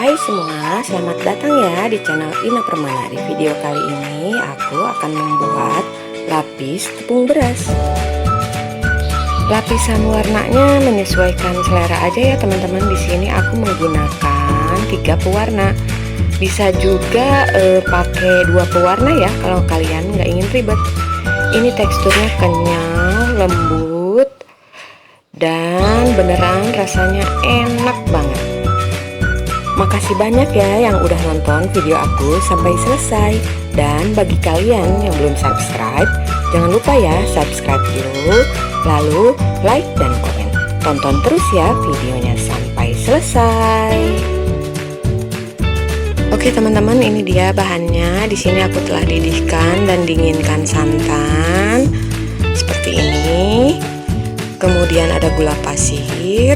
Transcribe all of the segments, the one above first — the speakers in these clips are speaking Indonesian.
Hai semua, selamat datang ya di channel Ina Permana. Di video kali ini aku akan membuat lapis tepung beras. Lapisan warnanya menyesuaikan selera aja ya teman-teman. Di sini aku menggunakan 3 pewarna. Bisa juga pakai 2 pewarna ya kalau kalian nggak ingin ribet. Ini teksturnya kenyal, lembut, dan beneran rasanya enak banget. Makasih banyak ya yang udah nonton video aku sampai selesai. Dan bagi kalian yang belum subscribe, jangan lupa ya subscribe dulu, lalu like dan komen. Tonton terus ya videonya sampai selesai. Oke teman-teman, ini dia bahannya. Di sini aku telah didihkan dan dinginkan santan seperti ini. Kemudian ada gula pasir,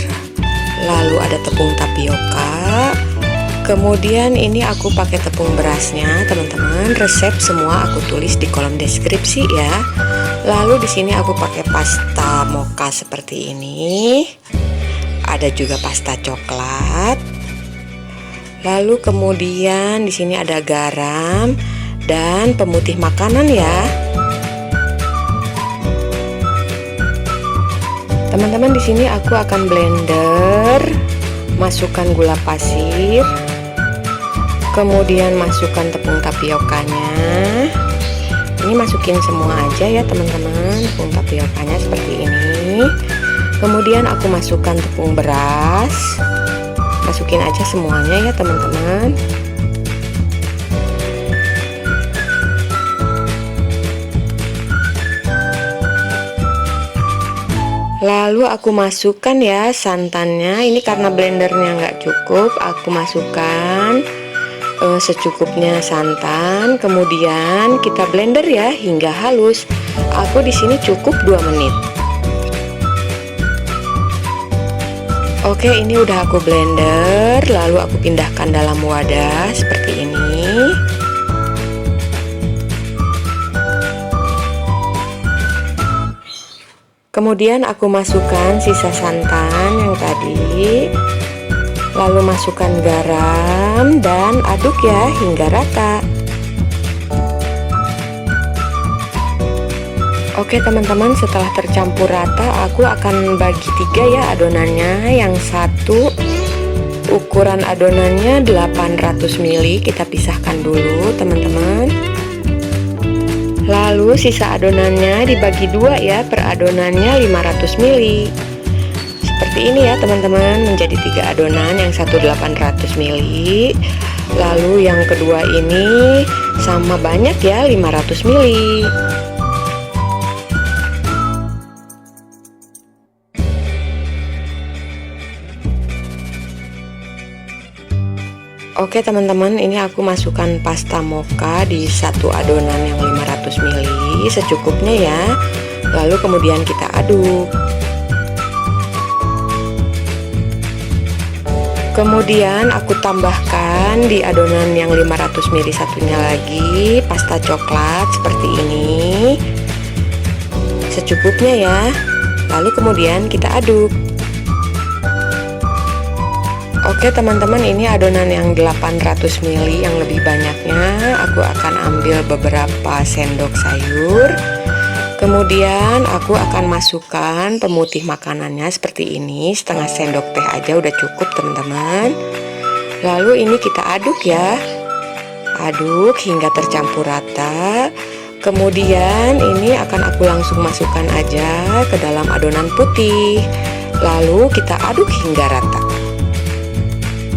lalu ada tepung tapioka. Kemudian ini aku pakai tepung berasnya, teman-teman. Resep semua aku tulis di kolom deskripsi ya. Lalu di sini aku pakai pasta mocha seperti ini. Ada juga pasta coklat. Lalu kemudian di sini ada garam dan pemutih makanan ya. Teman-teman, di sini aku akan blender, masukkan gula pasir, kemudian masukkan tepung tapiokanya. Ini masukin semua aja ya teman-teman, tepung tapiokanya seperti ini. Kemudian aku masukkan tepung beras, masukin aja semuanya ya teman-teman. Lalu aku masukkan ya santannya. Ini karena blendernya nggak cukup, aku masukkan secukupnya santan. Kemudian kita blender ya hingga halus. Aku di sini cukup 2 menit. Oke, ini udah aku blender. Lalu aku pindahkan dalam wadah seperti ini. Kemudian aku masukkan sisa santan yang tadi. Lalu masukkan garam dan aduk ya hingga rata. Oke teman-teman, setelah tercampur rata aku akan bagi 3 ya adonannya. Yang satu ukuran adonannya 800 ml, kita pisahkan dulu teman-teman. Lalu sisa adonannya dibagi 2 ya, per adonannya 500 ml. Seperti ini ya teman-teman, menjadi 3 adonan, yang satu 800 ml. Lalu yang kedua ini sama banyak ya, 500 ml. Oke teman-teman, ini aku masukkan pasta mocha di satu adonan yang 500 ml secukupnya ya. Lalu kemudian kita aduk. Kemudian aku tambahkan di adonan yang 500 ml satunya lagi pasta coklat seperti ini. Secukupnya ya. Lalu kemudian kita aduk. Oke teman-teman, ini adonan yang 800 ml yang lebih banyaknya aku akan ambil beberapa sendok sayur. Kemudian aku akan masukkan pemutih makanannya seperti ini, setengah sendok teh aja udah cukup teman-teman. Lalu ini kita aduk ya, aduk hingga tercampur rata. Kemudian ini akan aku langsung masukkan aja ke dalam adonan putih. Lalu kita aduk hingga rata.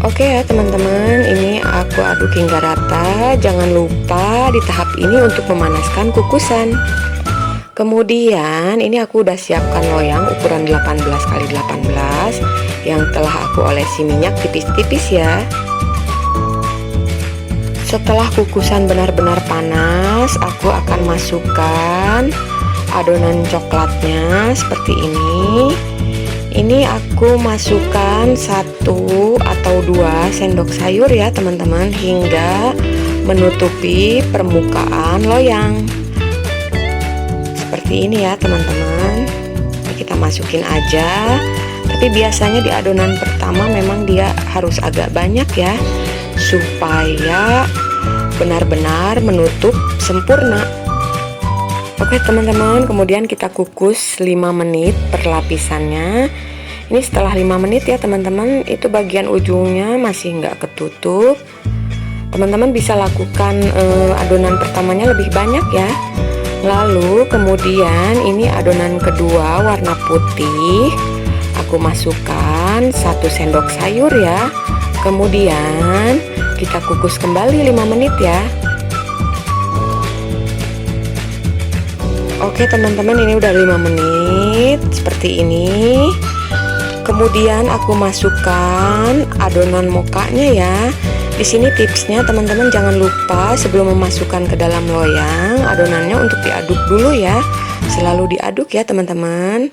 Oke ya teman-teman, ini aku aduk hingga rata. Jangan lupa di tahap ini untuk memanaskan kukusan. Kemudian ini aku udah siapkan loyang ukuran 18x18 yang telah aku olesi minyak tipis-tipis ya. Setelah kukusan benar-benar panas, aku akan masukkan adonan coklatnya seperti ini. Ini aku masukkan 1 atau 2 sendok sayur ya teman-teman, hingga menutupi permukaan loyang. Seperti ini ya teman-teman. Kita masukin aja. Tapi biasanya di adonan pertama memang dia harus agak banyak ya, supaya benar-benar menutup sempurna. Oke teman-teman, kemudian kita kukus 5 menit per lapisannya. Ini setelah 5 menit ya teman-teman, itu bagian ujungnya masih nggak ketutup. Teman-teman bisa lakukan adonan pertamanya lebih banyak ya. Lalu kemudian ini adonan kedua warna putih, aku masukkan 1 sendok sayur ya. Kemudian kita kukus kembali 5 menit ya. Oke teman-teman, ini udah 5 menit seperti ini. Kemudian aku masukkan adonan mokanya ya. Di sini tipsnya teman-teman, jangan lupa sebelum memasukkan ke dalam loyang adonannya untuk diaduk dulu ya. Selalu diaduk ya teman-teman.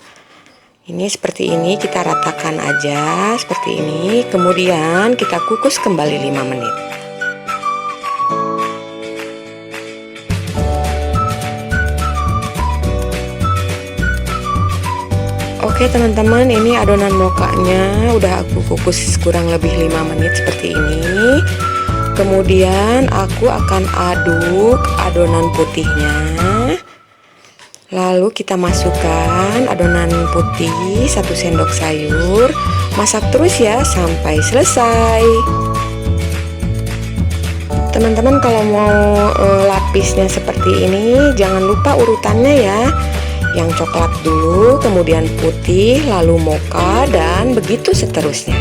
Ini seperti ini, kita ratakan aja seperti ini. Kemudian kita kukus kembali 5 menit. Oke teman-teman, ini adonan mokanya udah aku kukus kurang lebih 5 menit seperti ini. Kemudian aku akan aduk adonan putihnya. Lalu kita masukkan adonan putih 1 sendok sayur. Masak terus ya sampai selesai. Teman-teman kalau mau lapisnya seperti ini, jangan lupa urutannya ya. Yang coklat dulu, kemudian putih, lalu mocha, dan begitu seterusnya.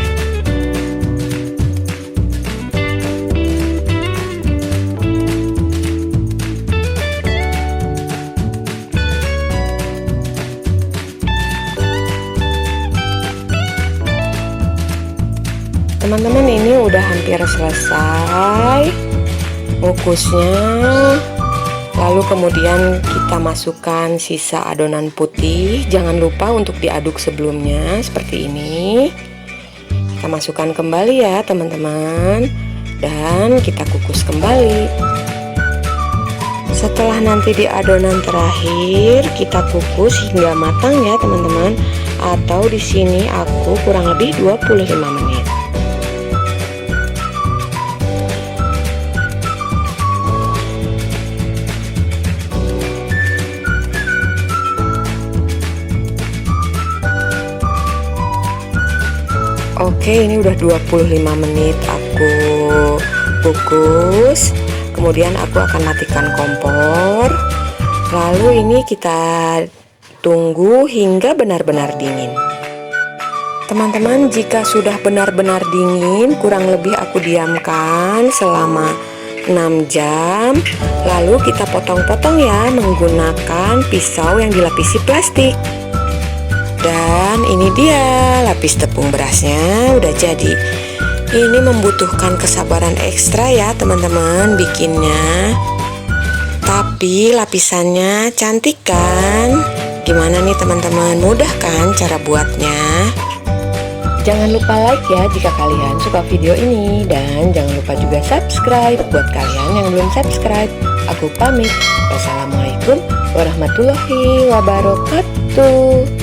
Teman-teman, ini udah hampir selesai ngukusnya. Lalu kemudian kita masukkan sisa adonan putih. Jangan lupa untuk diaduk sebelumnya seperti ini. Kita masukkan kembali ya teman-teman, dan kita kukus kembali. Setelah nanti di adonan terakhir kita kukus hingga matang ya teman-teman. Atau di sini aku kurang lebih 25 menit. Oke, ini udah 25 menit aku kukus. Kemudian aku akan matikan kompor. Lalu ini kita tunggu hingga benar-benar dingin. Teman-teman, jika sudah benar-benar dingin, kurang lebih aku diamkan selama 6 jam. Lalu kita potong-potong ya menggunakan pisau yang dilapisi plastik. Dan ini dia lapis tepung berasnya udah jadi. Ini membutuhkan kesabaran ekstra ya teman-teman bikinnya. Tapi lapisannya cantik kan? Gimana nih teman-teman, mudah kan cara buatnya? Jangan lupa like ya jika kalian suka video ini. Dan jangan lupa juga subscribe buat kalian yang belum subscribe. Aku pamit. Wassalamualaikum warahmatullahi wabarakatuh.